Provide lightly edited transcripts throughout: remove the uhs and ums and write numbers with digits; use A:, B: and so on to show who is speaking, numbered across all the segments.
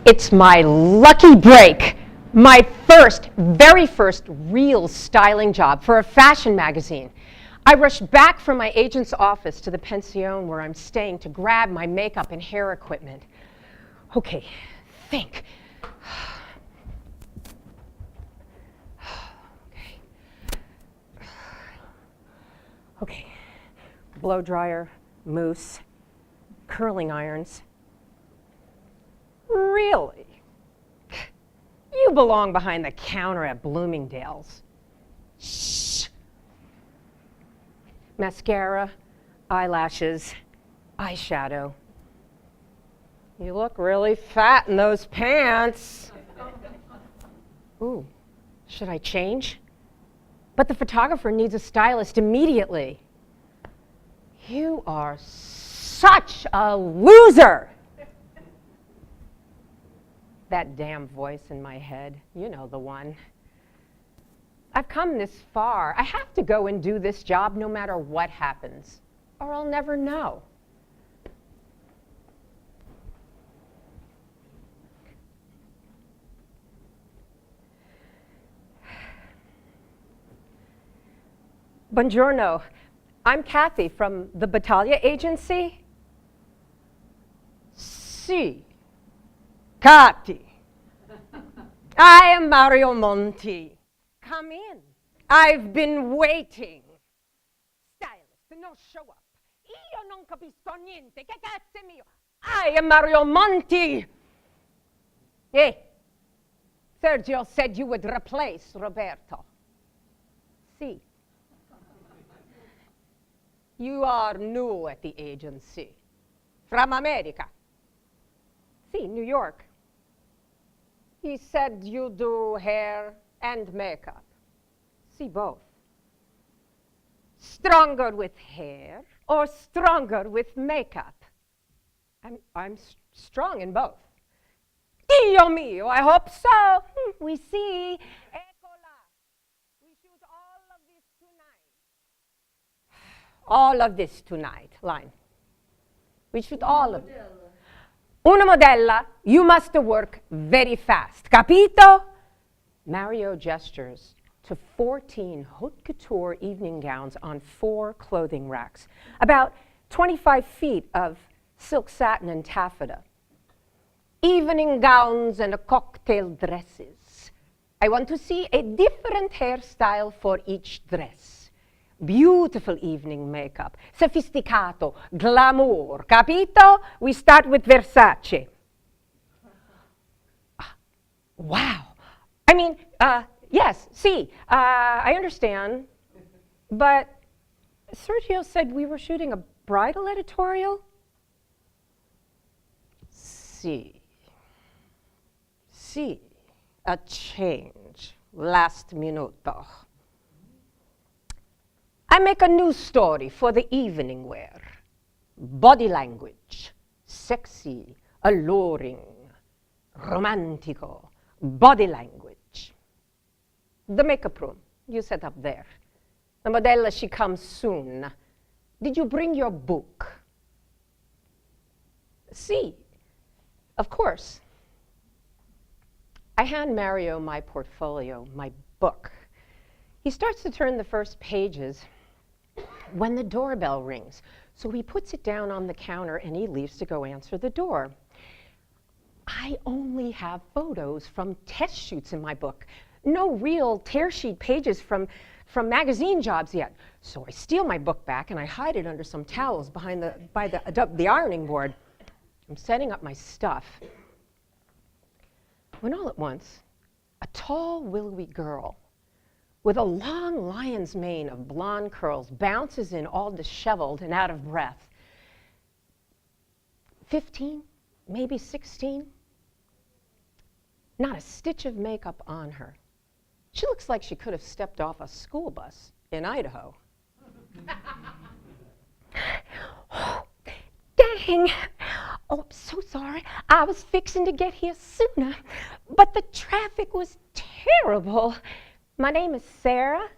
A: It's my lucky break. My very first real styling job for a fashion magazine. I rushed back from my agent's office to the pension where I'm staying to grab my makeup and hair equipment. Okay, think. Okay, blow dryer, mousse, curling irons. Really? You belong behind the counter at Bloomingdale's. Shh. Mascara, eyelashes, eyeshadow. You look really fat in those pants. Ooh, should I change? But the photographer needs a stylist immediately. You are such a loser. That damn voice in my head, you know the one. I've come this far. I have to go and do this job no matter what happens, or I'll never know. Buongiorno. I'm Kathy from the Battaglia Agency. Sì. Kathy. I am Mario Monti. Come in. I've been waiting. Stylist, no show up. Io non capisco niente. Che cazzo è mio? I am Mario Monti. Hey, Sergio said you would replace Roberto. Sì. You are new at the agency. From America. See, New York. He said you do hair and makeup. See, both. Stronger with hair or stronger with makeup? I'm strong in both. Dio mio, I hope so. We see. Eccola. We shoot all of this tonight. All of this tonight. Line. We shoot all of it. Una modella, you must work very fast. Capito? Mario gestures to 14 haute couture evening gowns on 4 clothing racks. About 25 feet of silk satin and taffeta. Evening gowns and cocktail dresses. I want to see a different hairstyle for each dress. Beautiful evening makeup, sophisticato, glamour, capito? We start with Versace. Wow. I mean, yes, see, I understand, but Sergio said we were shooting a bridal editorial? See, a change, last minuto. I make a new story for the evening wear. Body language, sexy, alluring, romantico, body language. The makeup room, you set up there. The modella, she comes soon. Did you bring your book? See, of course. I hand Mario my portfolio, my book. He starts to turn the first pages when the doorbell rings. So he puts it down on the counter and he leaves to go answer the door. I only have photos from test shoots in my book. No real tear sheet pages from magazine jobs yet. So I steal my book back and I hide it under some towels by the ironing board. I'm setting up my stuff when all at once, a tall, willowy girl with a long lion's mane of blonde curls bounces in all disheveled and out of breath. 15, maybe 16. Not a stitch of makeup on her. She looks like she could have stepped off a school bus in Idaho. Oh, dang. Oh, I'm so sorry. I was fixing to get here sooner, but the traffic was terrible. My name is Sarah,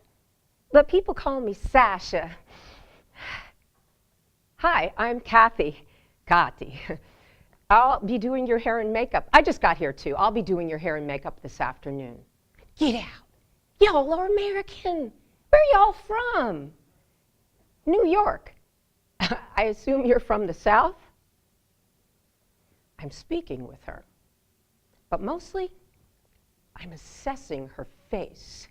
A: but people call me Sasha. Hi, I'm Kathy. I'll be doing your hair and makeup. I just got here too. I'll be doing your hair and makeup this afternoon. Get out. Y'all are American. Where are y'all from? New York. I assume you're from the South? I'm speaking with her, but mostly I'm assessing her face.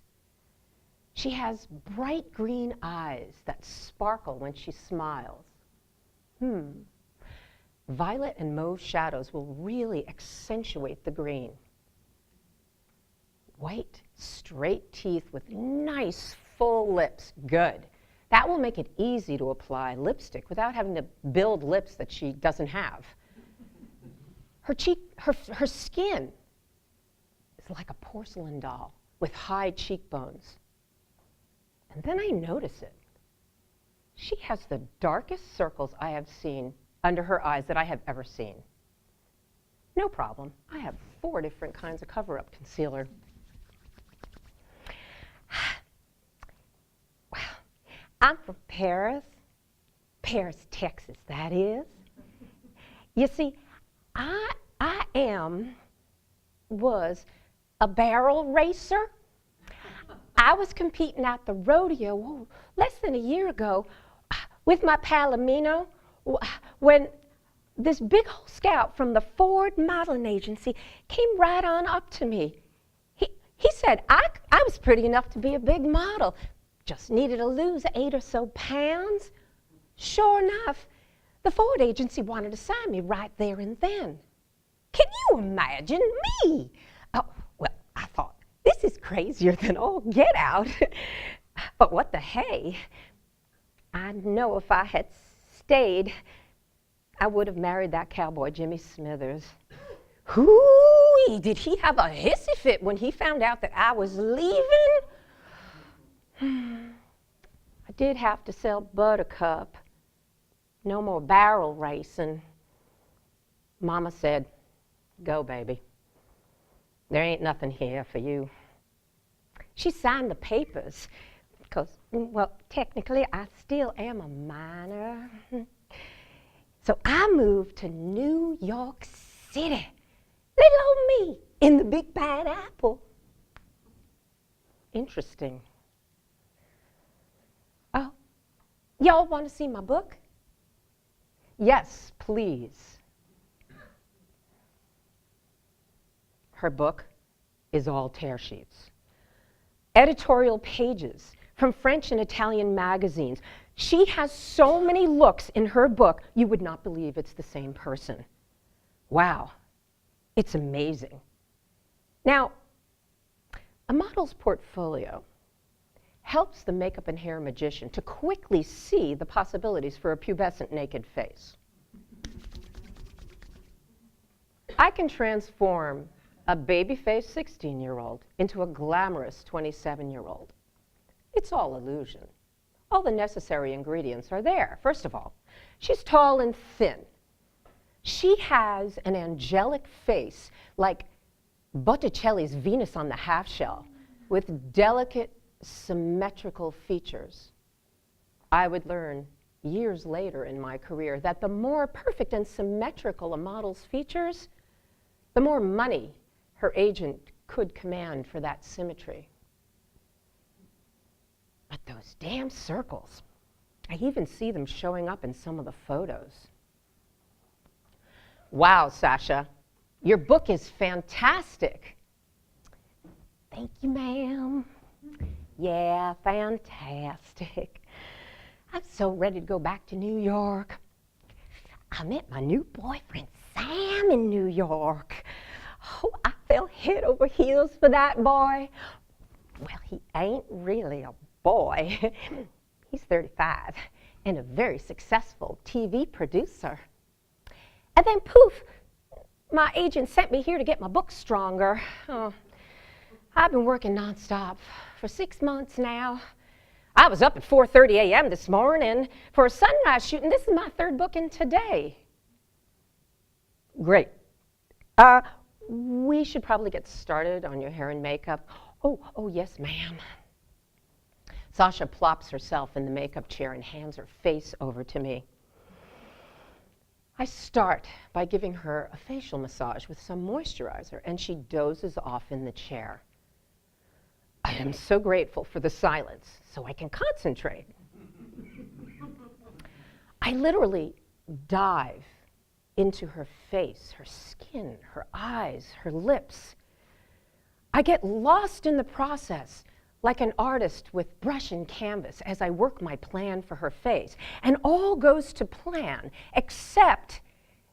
A: She has bright green eyes that sparkle when she smiles. Violet and mauve shadows will really accentuate the green. White, straight teeth with nice, full lips. Good. That will make it easy to apply lipstick without having to build lips that she doesn't have. Her skin is like a porcelain doll with high cheekbones. And then I notice it. She has the darkest circles I have seen under her eyes that I have ever seen. No problem. I have 4 different kinds of cover-up concealer. Well, I'm from Paris, Texas, that is. You see, I was a barrel racer. I was competing at the rodeo less than a year ago with my Palomino when this big old scout from the Ford modeling agency came right on up to me. He said I was pretty enough to be a big model, just needed to lose 8 or so pounds. Sure enough, the Ford agency wanted to sign me right there and then. Can you imagine me? Oh, well, I thought, this is crazier than all get out. But what the hey? I know if I had stayed, I would have married that cowboy, Jimmy Smithers. Hoo-wee, did he have a hissy fit when he found out that I was leaving? I did have to sell Buttercup. No more barrel racing. Mama said, go, baby. There ain't nothing here for you. She signed the papers because, well, technically I still am a minor. So I moved to New York City. Little old me in the big bad apple. Interesting. Oh, y'all want to see my book? Yes, please. Her book is all tear sheets. Editorial pages from French and Italian magazines. She has so many looks in her book, you would not believe it's the same person. Wow, it's amazing. Now, a model's portfolio helps the makeup and hair magician to quickly see the possibilities for a pubescent naked face. I can transform a baby-faced 16-year-old into a glamorous 27-year-old. It's all illusion. All the necessary ingredients are there. First of all, she's tall and thin. She has an angelic face like Botticelli's Venus on the half-shell with delicate, symmetrical features. I would learn years later in my career that the more perfect and symmetrical a model's features, the more money her agent could command for that symmetry. But those damn circles, I even see them showing up in some of the photos. Wow, Sasha, your book is fantastic. Thank you, ma'am. Yeah, fantastic. I'm so ready to go back to New York. I met my new boyfriend, Sam, in New York. Oh, I fell head over heels for that boy. Well, he ain't really a boy. He's 35 and a very successful TV producer. And then poof, my agent sent me here to get my book stronger. Oh, I've been working nonstop for 6 months now. I was up at 4:30 a.m. this morning for a sunrise shoot, and this is my 3rd booking today. Great. We should probably get started on your hair and makeup. Oh, yes, ma'am. Sasha plops herself in the makeup chair and hands her face over to me. I start by giving her a facial massage with some moisturizer, and she dozes off in the chair. I am so grateful for the silence so I can concentrate. I literally dive into her face, her skin, her eyes, her lips. I get lost in the process like an artist with brush and canvas as I work my plan for her face. And all goes to plan, except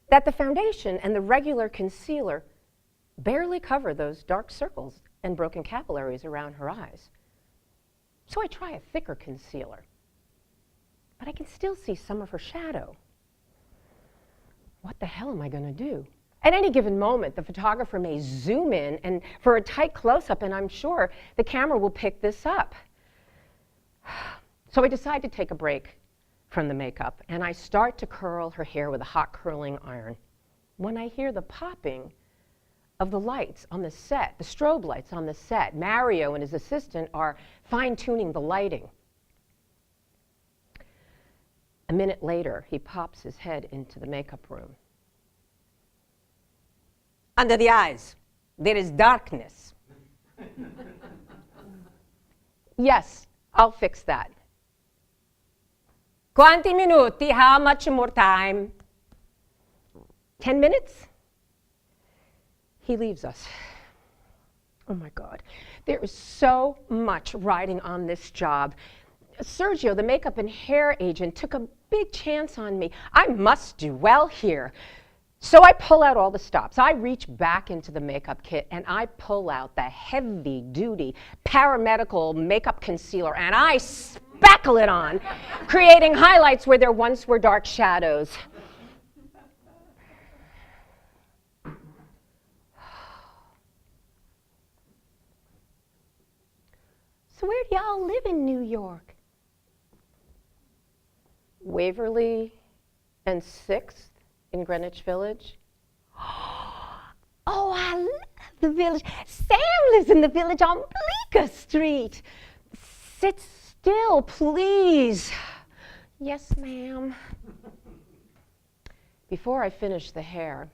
A: that the foundation and the regular concealer barely cover those dark circles and broken capillaries around her eyes. So I try a thicker concealer, but I can still see some of her shadow. What the hell am I going to do? At any given moment, the photographer may zoom in and for a tight close-up, and I'm sure the camera will pick this up. So I decide to take a break from the makeup, and I start to curl her hair with a hot curling iron when I hear the popping of the lights on the set, the strobe lights on the set. Mario and his assistant are fine-tuning the lighting. A minute later, he pops his head into the makeup room. Under the eyes, there is darkness. Yes, I'll fix that. Quanti minuti? How much more time? 10 minutes? He leaves us. Oh my God. There is so much riding on this job. Sergio, the makeup and hair agent, took a big chance on me. I must do well here. So I pull out all the stops. I reach back into the makeup kit and I pull out the heavy-duty paramedical makeup concealer and I spackle it on, creating highlights where there once were dark shadows. So where do y'all live in New York? Waverly and 6th in Greenwich Village. Oh, I love the Village. Sam lives in the Village on Bleecker Street. Sit still, please. Yes, ma'am. Before I finish the hair,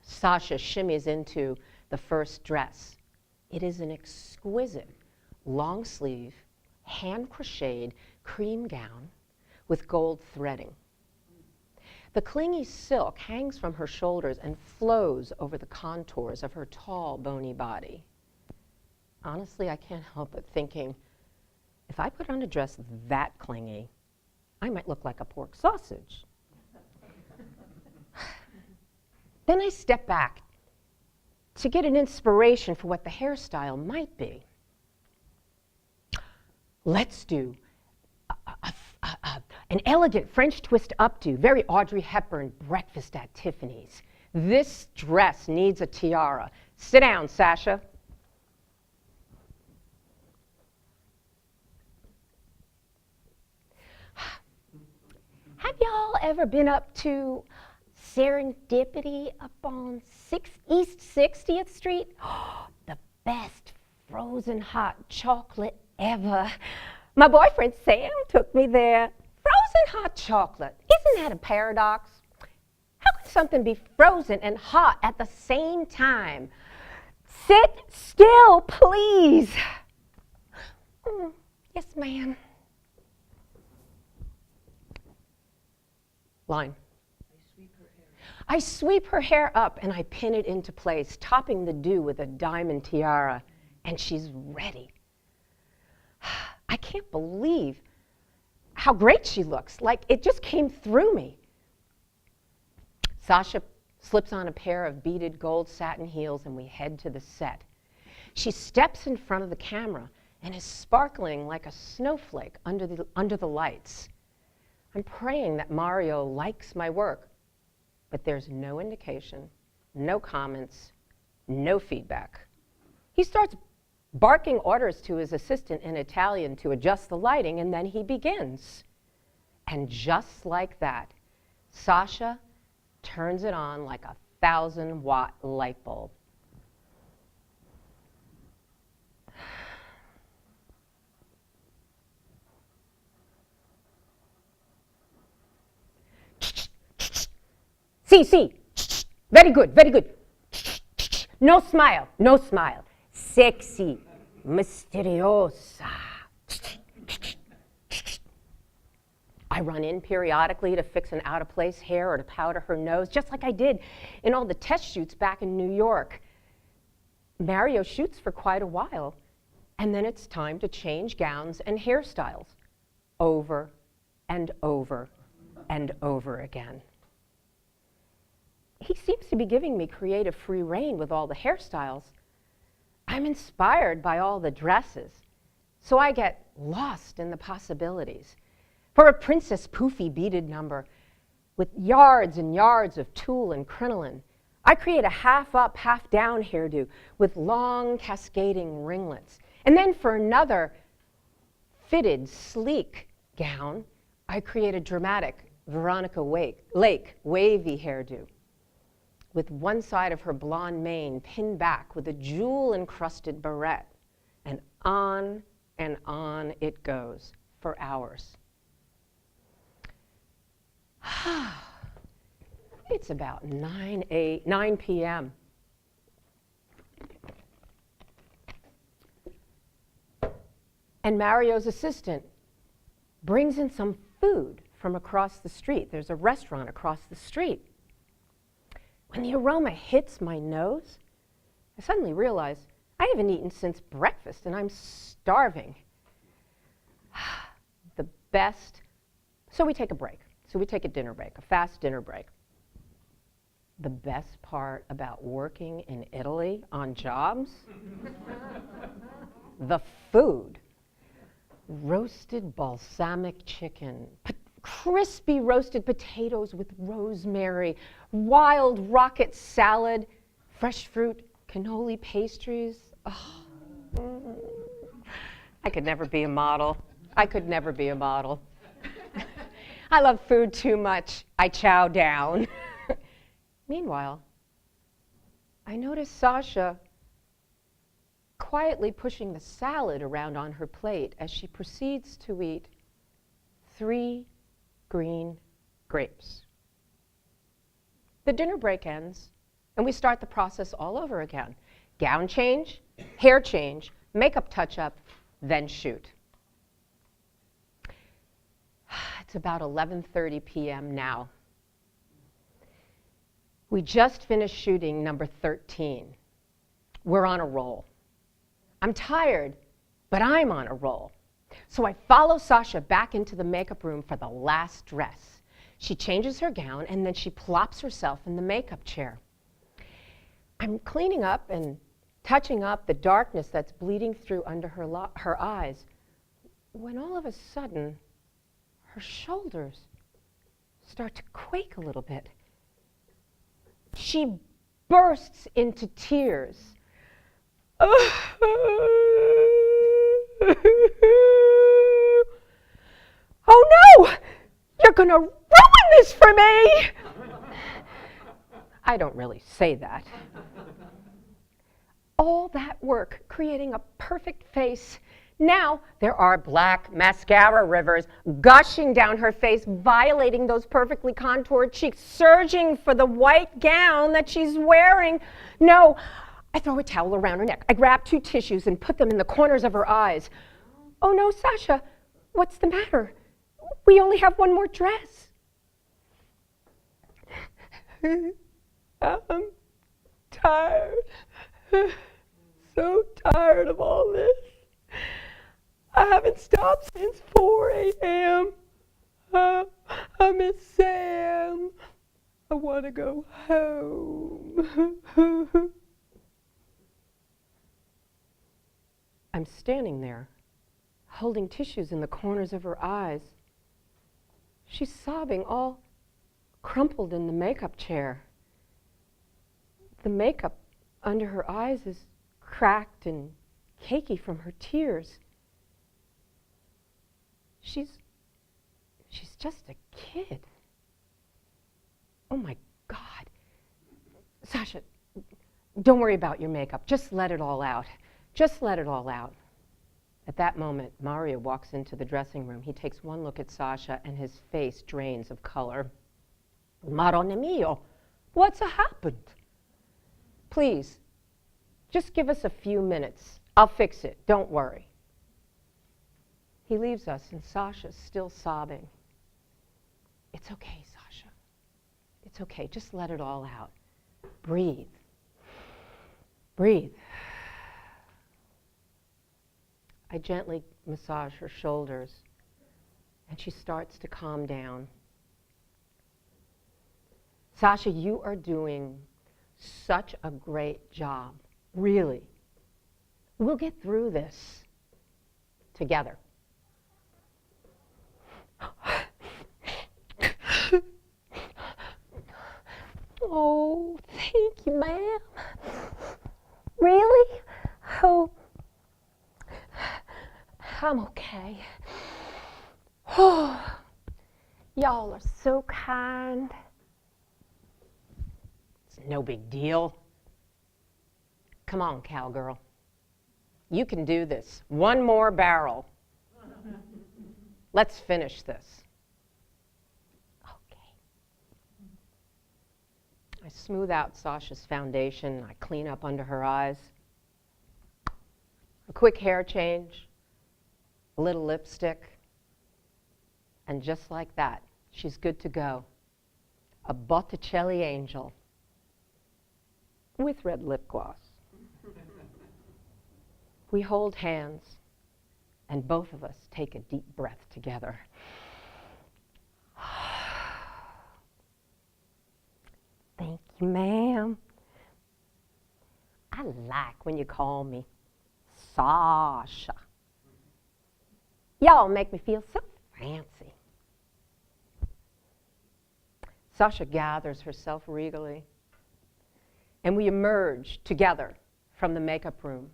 A: Sasha shimmies into the first dress. It is an exquisite long sleeve, hand crocheted cream gown with gold threading. The clingy silk hangs from her shoulders and flows over the contours of her tall, bony body. Honestly, I can't help but thinking, if I put on a dress that clingy, I might look like a pork sausage. Then I step back to get an inspiration for what the hairstyle might be. Let's do an elegant French twist updo, very Audrey Hepburn breakfast at Tiffany's. This dress needs a tiara. Sit down, Sasha. Have y'all ever been up to Serendipity up on East 60th Street? The best frozen hot chocolate ever. My boyfriend Sam took me there. Frozen hot chocolate. Isn't that a paradox? How can something be frozen and hot at the same time? Sit still, please. Yes, ma'am. Line. I sweep her hair up and I pin it into place, topping the do with a diamond tiara, and she's ready. I can't believe how great she looks. Like it just came through me. Sasha slips on a pair of beaded gold satin heels and we head to the set. She steps in front of the camera and is sparkling like a snowflake under the lights. I'm praying that Mario likes my work, but there's no indication, no comments, no feedback. He starts barking orders to his assistant in Italian to adjust the lighting, and then he begins. And just like that, Sasha turns it on like a 1,000-watt light bulb. Si. Very good, very good. No smile, no smile. Sexy, misteriosa. I run in periodically to fix an out-of-place hair or to powder her nose, just like I did in all the test shoots back in New York. Mario shoots for quite a while, and then it's time to change gowns and hairstyles over and over and over again. He seems to be giving me creative free rein with all the hairstyles. I'm inspired by all the dresses, so I get lost in the possibilities. For a princess poofy beaded number with yards and yards of tulle and crinoline, I create a half-up, half-down hairdo with long cascading ringlets. And then for another fitted, sleek gown, I create a dramatic Veronica Lake wavy hairdo with one side of her blonde mane pinned back with a jewel-encrusted barrette. And on it goes for hours. It's about 9 p.m. And Mario's assistant brings in some food from across the street. There's a restaurant across the street. When the aroma hits my nose, I suddenly realize I haven't eaten since breakfast and I'm starving. The best. So we take a break. So we take a dinner break, a fast dinner break. The best part about working in Italy on jobs? The food. Roasted balsamic chicken, crispy roasted potatoes with rosemary, wild rocket salad, fresh fruit, cannoli pastries. Oh. I could never be a model. I could never be a model. I love food too much. I chow down. Meanwhile, I notice Sasha quietly pushing the salad around on her plate as she proceeds to eat 3 green grapes. The dinner break ends, and we start the process all over again. Gown change, hair change, makeup touch-up, then shoot. It's about 11:30 p.m. now. We just finished shooting number 13. We're on a roll. I'm tired, but I'm on a roll. So I follow Sasha back into the makeup room for the last dress. She changes her gown, and then she plops herself in the makeup chair. I'm cleaning up and touching up the darkness that's bleeding through under her eyes, when all of a sudden, her shoulders start to quake a little bit. She bursts into tears. Oh no! You're gonna ruin this for me! I don't really say that. All that work creating a perfect face. Now there are black mascara rivers gushing down her face, violating those perfectly contoured cheeks, surging for the white gown that she's wearing. No, I throw a towel around her neck. I grab 2 tissues and put them in the corners of her eyes. Oh no, Sasha, what's the matter? We only have one more dress. I'm tired. So tired of all this. I haven't stopped since 4 a.m. I miss Sam. I want to go home. I'm standing there, holding tissues in the corners of her eyes. She's sobbing, all crumpled in the makeup chair. The makeup under her eyes is cracked and cakey from her tears. She's just a kid. Oh my God. Sasha, don't worry about your makeup. Just let it all out. Just let it all out. At that moment, Mario walks into the dressing room. He takes one look at Sasha and his face drains of color. Marone mio, What's happened? Please, just give us a few minutes. I'll fix it. Don't worry. He leaves us, and Sasha's still sobbing. It's okay, Sasha. It's okay. Just let it all out. Breathe. Breathe. I gently massage her shoulders, and she starts to calm down. Sasha, you are doing such a great job. Really. We'll get through this together. Oh, thank you, ma'am. Really? Oh, I'm okay. Oh, y'all are so kind. It's no big deal. Come on, cowgirl. You can do this. One more barrel. Let's finish this. Okay. I smooth out Sasha's foundation. I clean up under her eyes. A quick hair change, a little lipstick, and just like that, she's good to go. A Botticelli angel with red lip gloss. We hold hands, and both of us take a deep breath together. Thank you, ma'am. I like when you call me Sasha. Y'all make me feel so fancy. Sasha gathers herself regally, and we emerge together from the makeup room,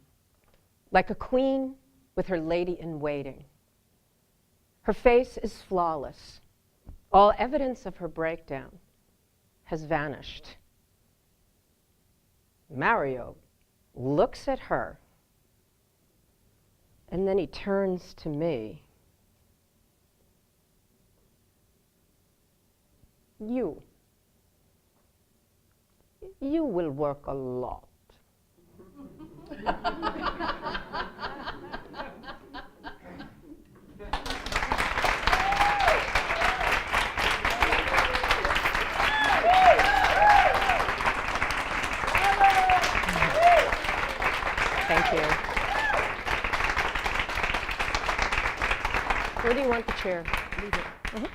A: like a queen with her lady-in-waiting. Her face is flawless. All evidence of her breakdown has vanished. Mario looks at her, and then he turns to me. You will work a lot. Thank you. Where do you want the chair? Leave it.